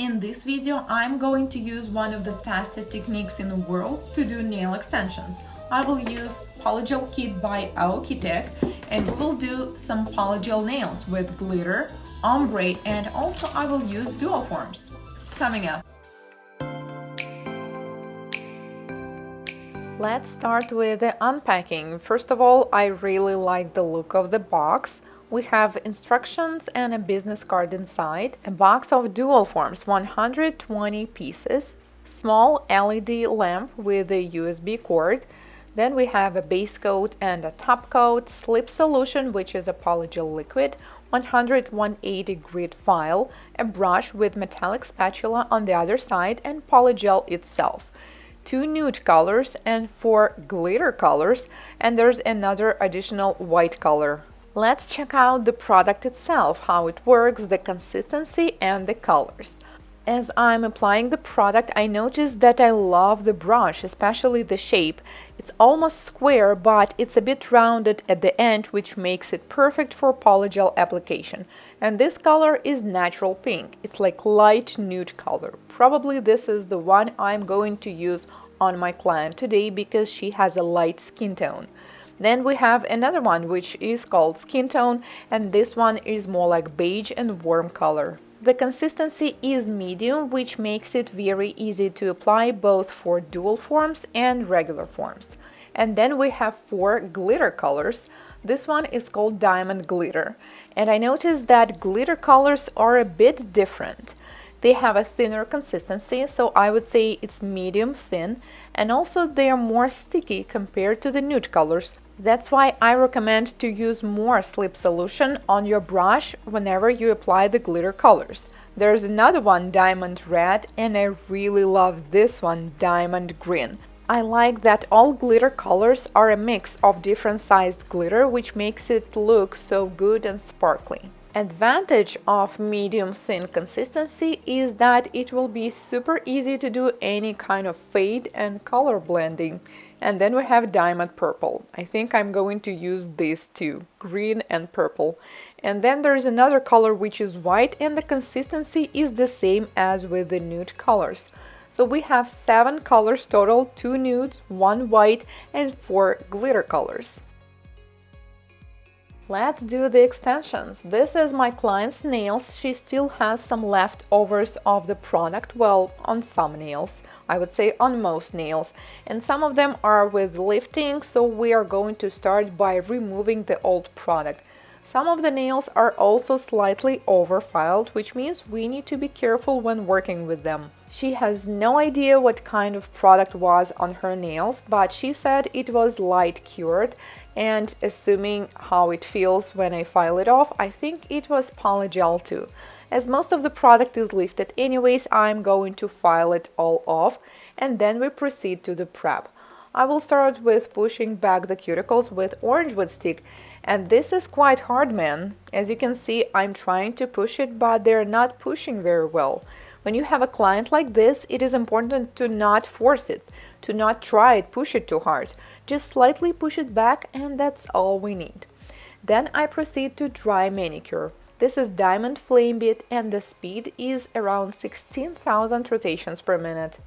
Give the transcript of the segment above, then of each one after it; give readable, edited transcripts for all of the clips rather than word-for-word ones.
In this video, I'm going to use one of the fastest techniques in the world to do nail extensions. I will use Polygel Kit by Aokitec, and we will do some polygel nails with glitter, ombre, and also I will use dual forms. Coming up. Let's start with the unpacking. First of all, I really like the look of the box. We have instructions and a business card inside, a box of dual forms, 120 pieces, small LED lamp with a USB cord. Then we have a base coat and a top coat, slip solution, which is a polygel liquid, 100-180 grit file, a brush with metallic spatula on the other side, and polygel itself. 2 nude colors and 4 glitter colors, and there's another additional white color. Let's check out the product itself, how it works, the consistency and the colors. As I'm applying the product, I noticed that I love the brush, especially the shape. It's almost square, but it's a bit rounded at the end, which makes it perfect for polygel application. And this color is natural pink. It's like light nude color. Probably this is the one I'm going to use on my client today because she has a light skin tone. Then we have another one which is called skin tone, and this one is more like beige and warm color. The consistency is medium, which makes it very easy to apply both for dual forms and regular forms. And then we have 4 glitter colors. This one is called diamond glitter, and I noticed that glitter colors are a bit different. They have a thinner consistency, so I would say it's medium thin, and also they are more sticky compared to the nude colors. That's why I recommend to use more slip solution on your brush whenever you apply the glitter colors. There's another one, diamond red, and I really love this one, diamond green. I like that all glitter colors are a mix of different sized glitter, which makes it look so good and sparkly. Advantage of medium thin consistency is that it will be super easy to do any kind of fade and color blending. And then we have diamond purple. I think I'm going to use these two, green and purple. And then there's another color which is white, and the consistency is the same as with the nude colors. So we have 7 colors total, 2 nudes, 1 white, and 4 glitter colors. Let's do the extensions. This is my client's nails. She still has some leftovers of the product, well, on some nails. I would say on most nails. And some of them are with lifting, so we are going to start by removing the old product. Some of the nails are also slightly overfiled, which means we need to be careful when working with them. She has no idea what kind of product was on her nails, but she said it was light cured, and assuming how it feels when I file it off, I think it was polygel too. As most of the product is lifted anyways, I'm going to file it all off, and then we proceed to the prep. I will start with pushing back the cuticles with orange wood stick, and this is quite hard, man. As you can see, I'm trying to push it, but they're not pushing very well. When you have a client like this, it is important to not force it, to not try it, push it too hard. Just slightly push it back, and that's all we need. Then I proceed to dry manicure. This is diamond flame bit, and the speed is around 16,000 rotations per minute.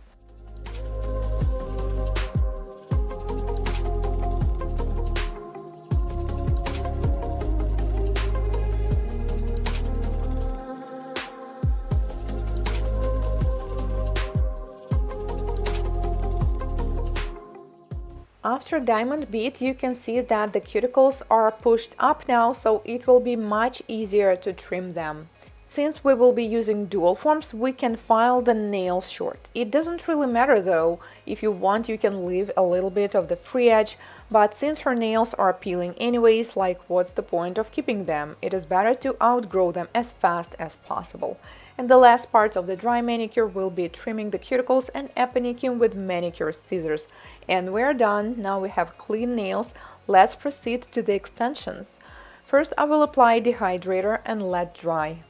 After diamond beat, you can see that the cuticles are pushed up now, so it will be much easier to trim them. Since we will be using dual forms, we can file the nails short. It doesn't really matter though. If you want, you can leave a little bit of the free edge, but since her nails are peeling anyways, like what's the point of keeping them? It is better to outgrow them as fast as possible. And the last part of the dry manicure will be trimming the cuticles and appanicking with manicure scissors. And we're done. Now we have clean nails. Let's proceed to the extensions. First, I will apply dehydrator and let dry.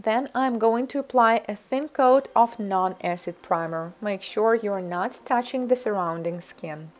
Then I'm going to apply a thin coat of non-acid primer. Make sure you're not touching the surrounding skin.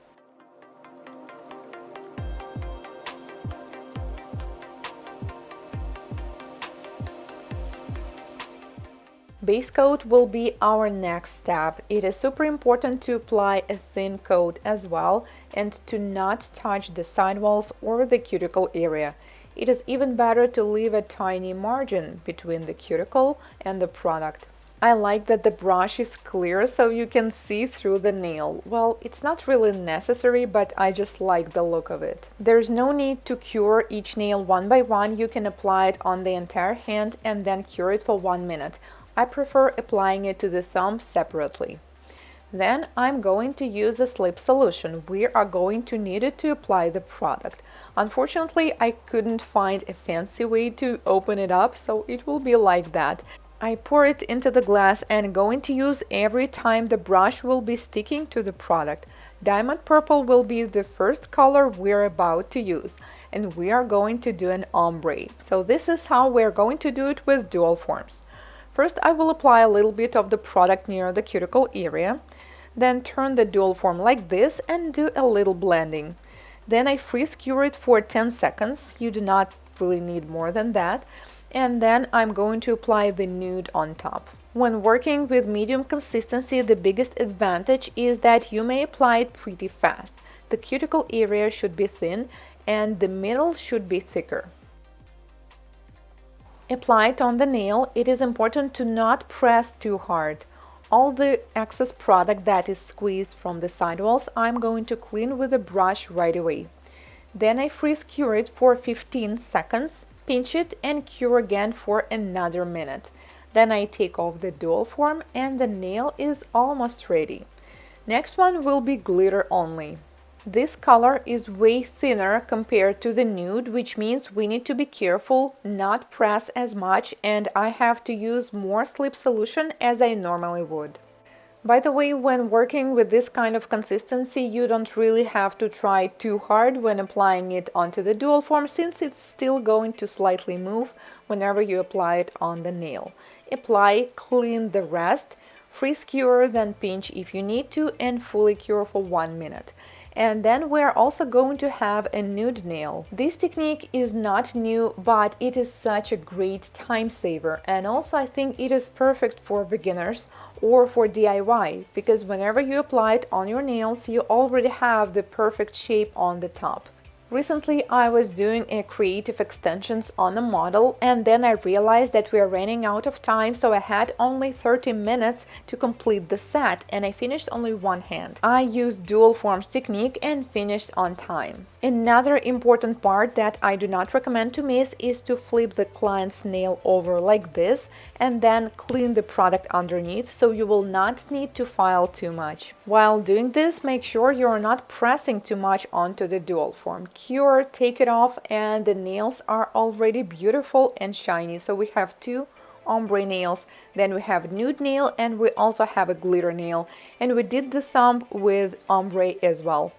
Base coat will be our next step. It is super important to apply a thin coat as well and to not touch the sidewalls or the cuticle area. It is even better to leave a tiny margin between the cuticle and the product. I like that the brush is clear so you can see through the nail. Well, it's not really necessary, but I just like the look of it. There's no need to cure each nail one by one. You can apply it on the entire hand and then cure it for 1 minute. I prefer applying it to the thumb separately. Then I'm going to use a slip solution. We are going to need it to apply the product. Unfortunately, I couldn't find a fancy way to open it up, so it will be like that. I pour it into the glass and going to use every time the brush will be sticking to the product. Diamond purple will be the first color we're about to use, and we are going to do an ombre. So this is how we're going to do it with dual forms. First, I will apply a little bit of the product near the cuticle area, then turn the dual form like this and do a little blending. Then I freeze cure it for 10 seconds. You do not really need more than that. And then I'm going to apply the nude on top. When working with medium consistency, the biggest advantage is that you may apply it pretty fast. The cuticle area should be thin and the middle should be thicker. Apply it on the nail. It is important to not press too hard. All the excess product that is squeezed from the sidewalls I'm going to clean with a brush right away. Then I freeze cure it for 15 seconds, pinch it and cure again for another minute. Then I take off the dual form and the nail is almost ready. Next one will be glitter only. This color is way thinner compared to the nude, which means we need to be careful, not press as much, and I have to use more slip solution as I normally would. By the way, when working with this kind of consistency, you don't really have to try too hard when applying it onto the dual form, since it's still going to slightly move whenever you apply it on the nail. Apply, clean the rest, freeze cure, then pinch if you need to, and fully cure for 1 minute. And then we're also going to have a nude nail. This technique is not new, but it is such a great time saver, and also I think it is perfect for beginners or for DIY, because whenever you apply it on your nails, you already have the perfect shape on the top. Recently, I was doing a creative extensions on a model, and then I realized that we are running out of time, so I had only 30 minutes to complete the set, and I finished only one hand. I used dual forms technique and finished on time. Another important part that I do not recommend to miss is to flip the client's nail over like this and then clean the product underneath, so you will not need to file too much. While doing this, make sure you're not pressing too much onto the dual form. Cure, take it off, and the nails are already beautiful and shiny. So we have two ombre nails, then we have nude nail, and we also have a glitter nail, and we did the thumb with ombre as well.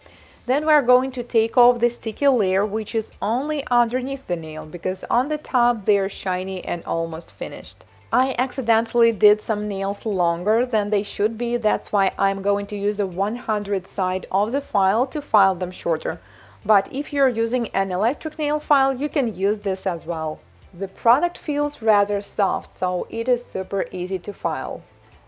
Then we are going to take off the sticky layer, which is only underneath the nail, because on the top they are shiny and almost finished. I accidentally did some nails longer than they should be, that's why I'm going to use a 100 side of the file to file them shorter. But if you're using an electric nail file, you can use this as well. The product feels rather soft, so it is super easy to file.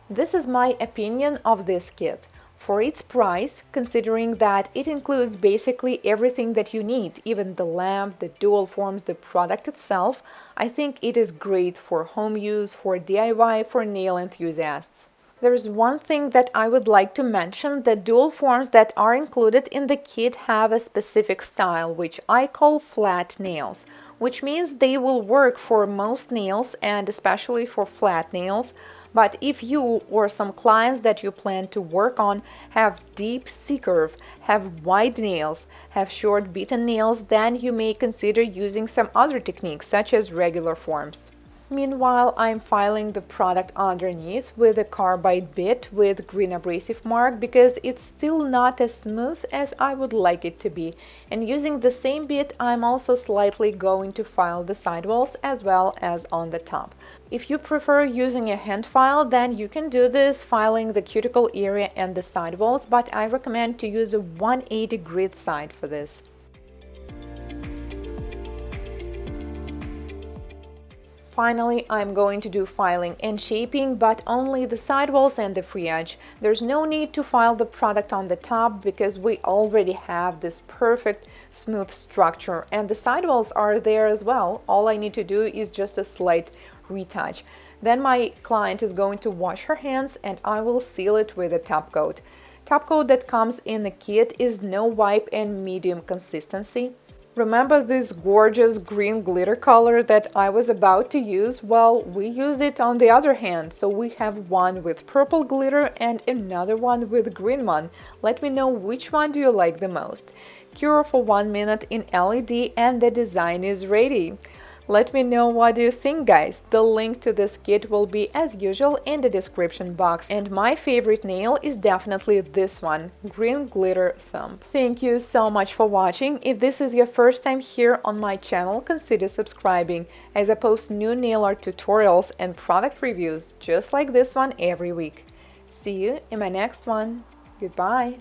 This is my opinion of this kit. For its price, considering that it includes basically everything that you need, even the lamp, the dual forms, the product itself, I think it is great for home use, for DIY, for nail enthusiasts. There's one thing that I would like to mention. The dual forms that are included in the kit have a specific style, which I call flat nails, which means they will work for most nails and especially for flat nails. But if you or some clients that you plan to work on have deep C-curve, have wide nails, have short beaten nails, then you may consider using some other techniques such as regular forms. Meanwhile, I'm filing the product underneath with a carbide bit with green abrasive mark because it's still not as smooth as I would like it to be. And using the same bit, I'm also slightly going to file the sidewalls as well as on the top. If you prefer using a hand file, then you can do this, filing the cuticle area and the sidewalls, but I recommend to use a 180 grit side for this. Finally, I'm going to do filing and shaping, but only the sidewalls and the free edge. There's no need to file the product on the top because we already have this perfect smooth structure, and the sidewalls are there as well. All I need to do is just a slight retouch. Then my client is going to wash her hands and I will seal it with a top coat. Top coat that comes in the kit is no wipe and medium consistency. Remember this gorgeous green glitter color that I was about to use? Well, we use it on the other hand, so we have one with purple glitter and another one with green one. Let me know which one do you like the most. Cure for 1 minute in LED and the design is ready. Let me know what do you think, guys. The link to this kit will be as usual in the description box. And my favorite nail is definitely this one, green glitter thumb. Thank you so much for watching. If this is your first time here on my channel, consider subscribing, as I post new nail art tutorials and product reviews just like this one every week. See you in my next one. Goodbye.